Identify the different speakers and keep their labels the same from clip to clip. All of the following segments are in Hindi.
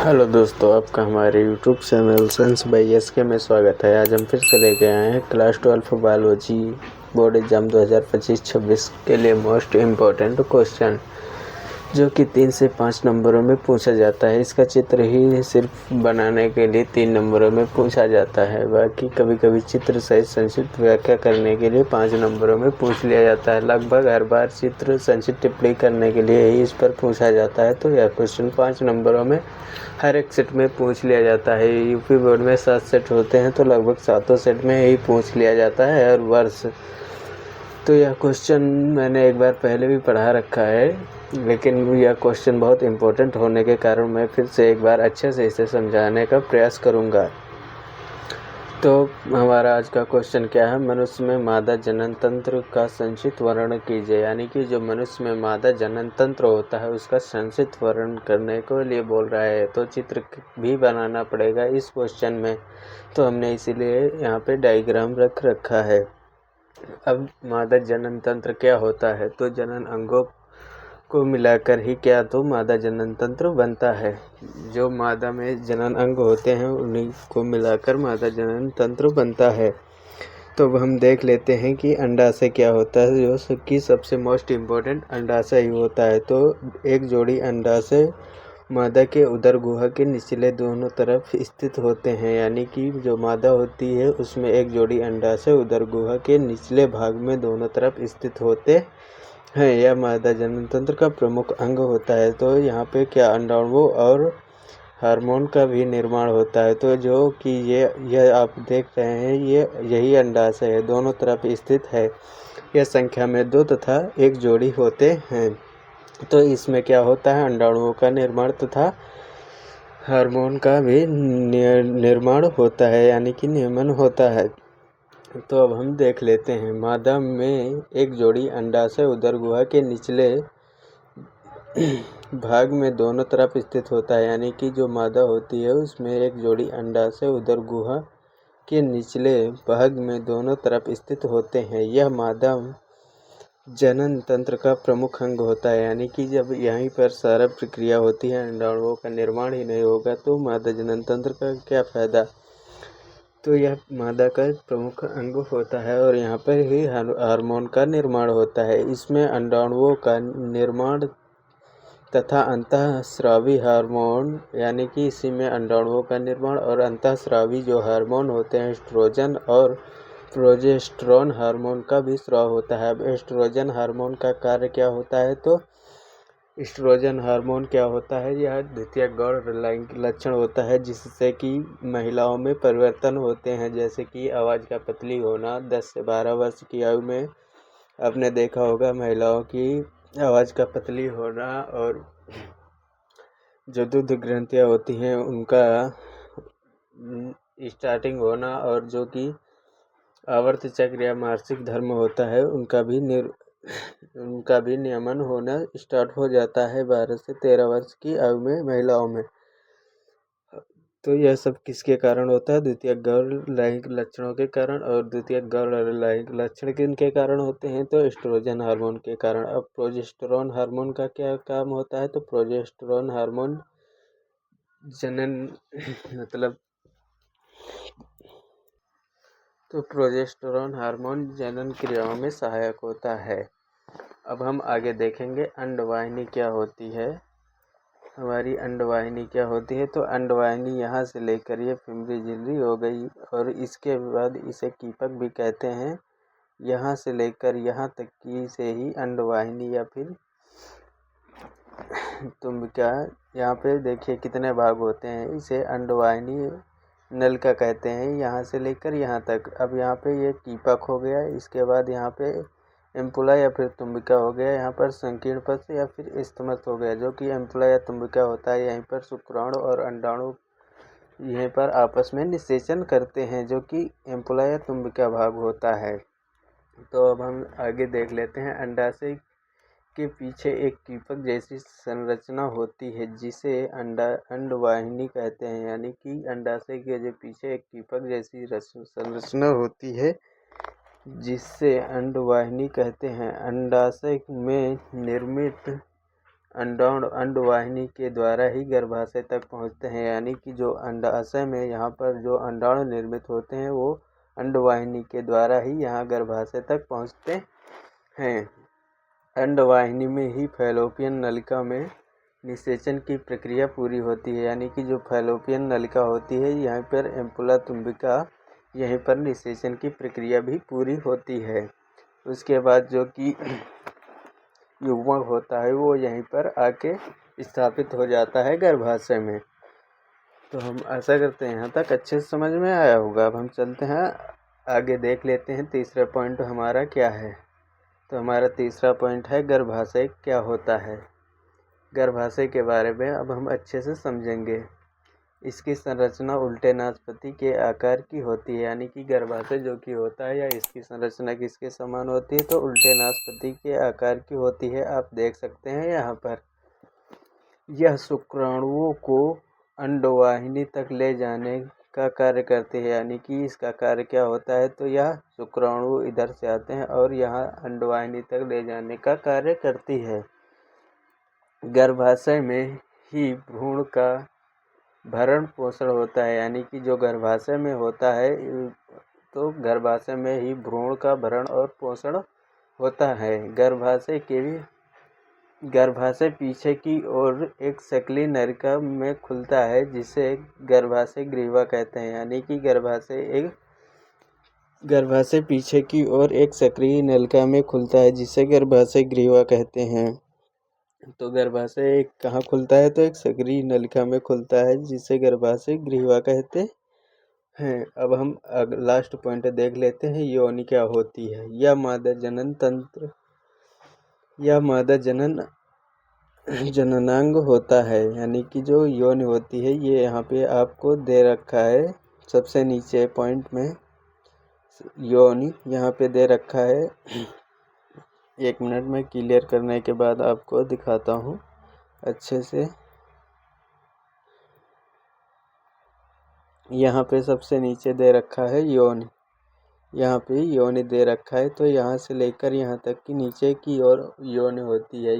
Speaker 1: हेलो दोस्तों, आपका हमारे YouTube channel science by SK में स्वागत है। आज हम फिर से लेके आए हैं क्लास 12 बायोलॉजी बोर्ड एग्ज़ाम 2025-26 के लिए मोस्ट इम्पोर्टेंट क्वेश्चन, जो कि 3 से 5 नंबरों में पूछा जाता है। इसका चित्र ही सिर्फ बनाने के लिए 3 नंबरों में पूछा जाता है। बाकी कभी कभी चित्र सहित संक्षिप्त व्याख्या करने के लिए 5 नंबरों में पूछ लिया जाता है। लगभग हर बार चित्र संक्षिप्त टिप्पणी करने के लिए ही इस पर पूछा जाता है। तो यह क्वेश्चन 5 नंबरों में हर एक सेट में पूछ लिया जाता है। यूपी बोर्ड में 7 सेट होते हैं, तो लगभग 7 सेट में ही पूछ लिया जाता है हर वर्ष। तो यह क्वेश्चन मैंने एक बार पहले भी पढ़ा रखा है, लेकिन यह क्वेश्चन बहुत इम्पोर्टेंट होने के कारण मैं फिर से एक बार अच्छे से इसे समझाने का प्रयास करूँगा। तो हमारा आज का क्वेश्चन क्या है? मनुष्य में मादा जनन तंत्र का संक्षिप्त वर्णन कीजिए। यानी कि जो मनुष्य में मादा जनन तंत्र होता है उसका संक्षिप्त वर्णन करने के लिए बोल रहा है, तो चित्र भी बनाना पड़ेगा इस क्वेश्चन में। तो हमने इसीलिए यहाँ पे डायग्राम रख रखा है। अब मादा जनन तंत्र क्या होता है? तो जनन अंगों को मिलाकर ही क्या तो मादा जनन तंत्र बनता है। जो मादा में जनन अंग होते हैं उन्हीं को मिलाकर मादा जनन तंत्र बनता है। तो अब हम देख लेते हैं कि अंडाशय क्या होता है, जो कि सबसे मोस्ट इम्पोर्टेंट अंडाशय ही होता है। तो एक जोड़ी अंडाशय मादा के उदर गुहा के निचले दोनों तरफ स्थित होते हैं। यानी कि जो मादा होती है उसमें एक जोड़ी अंडाशय उदर गुहा के निचले भाग में दोनों तरफ स्थित होते हैं। यह मादा जनन तंत्र का प्रमुख अंग होता है। तो यहाँ पे क्या अंडाणुओं और हार्मोन का भी निर्माण होता है। तो जो कि ये आप देख रहे हैं, यही अंडाशय है, दोनों तरफ स्थित है। यह संख्या में 2 तथा 1 जोड़ी होते हैं। तो इसमें क्या होता है? अंडाणुओं का निर्माण तथा हार्मोन का भी निर्माण होता है, यानी कि नियमन होता है। तो अब हम देख लेते हैं। मादा में एक जोड़ी अंडाशय उदर गुहा के निचले भाग में दोनों तरफ स्थित होता है। यानी कि जो मादा होती है उसमें एक जोड़ी अंडाशय उदर गुहा के निचले भाग में दोनों तरफ स्थित होते हैं। यह मादा जनन तंत्र का प्रमुख अंग होता है। यानी कि जब यहीं पर सारा प्रक्रिया होती है, अंडाणुओं का निर्माण ही नहीं होगा तो मादा जनन तंत्र का क्या फायदा। तो यह मादा का प्रमुख अंग होता है और यहाँ पर ही हार्मोन का निर्माण होता है। इसमें अंडाणुओं का निर्माण तथा अंतःस्रावी हार्मोन, यानी कि इसी में अंडाणुओं का निर्माण और अंतःस्रावी जो हार्मोन होते हैं एस्ट्रोजन और प्रोजेस्टेरोन हार्मोन का भी स्राव होता है। अब एस्ट्रोजन हार्मोन का कार्य क्या होता है? तो एस्ट्रोजन हार्मोन क्या होता है? यह द्वितीय गौण लैंगिक लक्षण होता है, जिससे कि महिलाओं में परिवर्तन होते हैं, जैसे कि आवाज़ का पतली होना। 10 से 12 वर्ष की आयु में आपने देखा होगा महिलाओं की आवाज़ का पतली होना, और जो दूध ग्रंथियाँ होती हैं उनका स्टार्टिंग होना, और जो कि आवर्त चक्र या मासिक धर्म होता है उनका भी नियमन होना स्टार्ट हो जाता है 12 से 13 वर्ष की आयु में महिलाओं में। तो यह सब किसके कारण होता है? द्वितीय गौण लैंगिक लक्षणों के कारण। और द्वितीय गौण लैंगिक लक्षण किनके कारण होते हैं? तो एस्ट्रोजन हार्मोन के कारण। अब प्रोजेस्टेरोन हार्मोन का क्या काम होता है? तो प्रोजेस्टेरोन हार्मोन जनन मतलब तो प्रोजेस्टेरोन हार्मोन जनन क्रियाओं में सहायक होता है। अब हम आगे देखेंगे अंडवाहिनी क्या होती है। हमारी अंडवाहिनी क्या होती है? तो अंडवाहिनी यहाँ से लेकर ये फिमरी झिल्ली हो गई, और इसके बाद इसे कीपक भी कहते हैं। यहाँ से लेकर यहाँ तक की से ही अंडवाहिनी या फिर तुम्बिका। यहाँ पे देखिए कितने भाग होते हैं। इसे अंडवाहिनी नलिका कहते हैं, यहाँ से लेकर यहाँ तक। अब यहाँ पे ये कीपक हो गया, इसके बाद यहाँ पे एम्पुला या फिर तुम्बिका हो गया, यहाँ पर संकीर्ण पक्ष या फिर इस्थमस हो गया। जो कि एम्पुला या तुम्बिका होता है, यहीं पर शुक्राणु और अंडाणु यहीं पर आपस में निषेचन करते हैं, जो कि एम्पुला या तुम्बिका भाग होता है। तो अब हम आगे देख लेते हैं। अंडाशय के पीछे एक कीपक जैसी संरचना होती है, जिसे अंडवाहिनी कहते हैं। यानी कि अंडाशय के जो पीछे एक कीपक जैसी संरचना होती है, जिससे अंडवाहिनी कहते हैं। अंडाशय में निर्मित अंडवाहिनी के द्वारा ही गर्भाशय तक पहुँचते हैं, यानी कि जो अंडाशय में यहाँ पर जो अंडाणु निर्मित होते हैं वो अंडवाहिनी के द्वारा ही यहाँ गर्भाशय तक पहुँचते हैं। अंडवाहिनी में ही फैलोपियन नलिका में निषेचन की प्रक्रिया पूरी होती है, यानी कि जो फैलोपियन नलिका होती है यहाँ पर एम्पुला तुम्बिका, यहीं पर निषेचन की प्रक्रिया भी पूरी होती है। उसके बाद जो कि युग्मक होता है वो यहीं पर आके स्थापित हो जाता है गर्भाशय में। तो हम आशा करते हैं यहाँ तक अच्छे से समझ में आया होगा। अब हम चलते हैं आगे, देख लेते हैं तीसरा पॉइंट हमारा क्या है। तो हमारा तीसरा पॉइंट है गर्भाशय क्या होता है। गर्भाशय के बारे में अब हम अच्छे से समझेंगे। इसकी संरचना उल्टे नासपति के आकार की होती है, यानी कि गर्भाशय जो कि होता है या इसकी संरचना किसके समान होती है, तो उल्टे नासपति के आकार की होती है। आप देख सकते हैं यहाँ पर यह शुक्राणुओं को अंडवाहिनी तक ले जाने का कार्य करती है, यानी कि इसका कार्य क्या होता है, तो यह शुक्राणु इधर से आते हैं और यहाँ अंडवाहिनी तक ले जाने का कार्य करती है। गर्भाशय में ही भ्रूण का भरण पोषण होता है, यानी कि जो गर्भाशय में होता है तो गर्भाशय में ही भ्रूण का भरण और पोषण होता है। गर्भाशय पीछे की ओर एक सकली नलिका में खुलता है जिसे गर्भाशय ग्रीवा कहते हैं, यानी कि गर्भाशय पीछे की ओर एक सक्रिय नलिका में खुलता है जिसे गर्भाशय ग्रीवा कहते हैं। तो गर्भाशय कहाँ खुलता है, तो एक सक्रिय नलिका में खुलता है जिसे गर्भाशय ग्रीवा कहते हैं। अब हम लास्ट पॉइंट देख लेते हैं, योनि क्या होती है। यह मादा जननांग होता है, यानी कि जो योनि होती है ये यहाँ पे आपको दे रखा है सबसे नीचे पॉइंट में, योनि यहाँ पे दे रखा है। 1 मिनट में क्लियर करने के बाद आपको दिखाता हूँ अच्छे से। यहाँ पे सबसे नीचे दे रखा है योनि, यहाँ पे योनि दे रखा है। तो यहाँ से लेकर यहाँ तक की नीचे की ओर योनि होती है।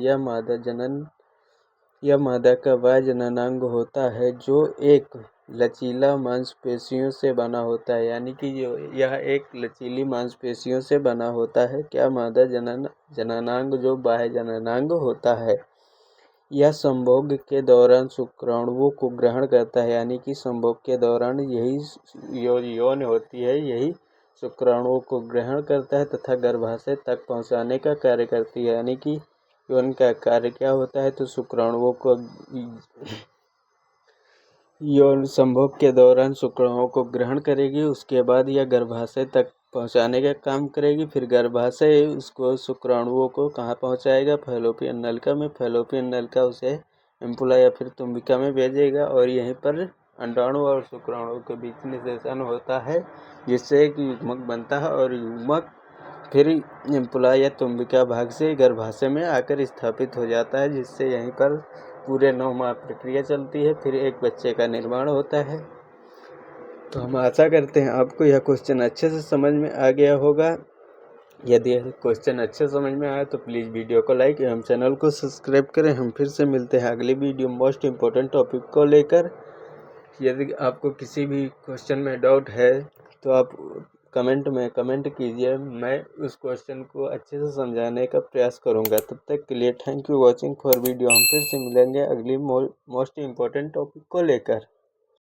Speaker 1: यह मादा का बाह्य जननांग होता है जो एक लचीला मांसपेशियों से बना होता है, यानी कि यह एक लचीली मांसपेशियों से बना होता है। क्या मादा जननांग जो बाह्य जननांग होता है, यह संभोग के दौरान शुक्राणुओं को ग्रहण करता है, यानी कि संभोग के दौरान यही यौन होती है यही शुक्राणुओं को ग्रहण करता है तथा गर्भाशय तक पहुंचाने का कार्य करती है। यानी कि यौन का कार्य क्या होता है, तो शुक्राणुओं को यौन संभोग के दौरान शुक्राणुओं को ग्रहण करेगी, उसके बाद यह गर्भाशय तक पहुंचाने का काम करेगी। फिर गर्भाशय उसको शुक्राणुओं को कहाँ पहुंचाएगा, फैलोपियन नलिका में। फैलोपियन नलिका उसे एम्पुला या फिर तुम्बिका में भेजेगा और यहीं पर अंडाणु और शुक्राणु के बीच निषेचन होता है जिससे एक युग्मक बनता है और युग्मक फिर एम्पुला या तुम्बिका भाग से गर्भाशय में आकर स्थापित हो जाता है, जिससे यहीं पर पूरे 9 माह प्रक्रिया चलती है, फिर एक बच्चे का निर्माण होता है। तो हम आशा करते हैं आपको यह क्वेश्चन अच्छे से समझ में आ गया होगा। यदि यह क्वेश्चन अच्छे समझ में आया तो प्लीज़ वीडियो को लाइक एवं चैनल को सब्सक्राइब करें। हम फिर से मिलते हैं अगली वीडियो मोस्ट इम्पोर्टेंट टॉपिक को लेकर। यदि आपको किसी भी क्वेश्चन में डाउट है तो आप कमेंट में कमेंट कीजिए, मैं उस क्वेश्चन को अच्छे से समझाने का प्रयास करूंगा। तब तक के लिए thank you watching for video. हम फिर से मिलेंगे अगली मोस्ट इम्पोर्टेंट टॉपिक को लेकर।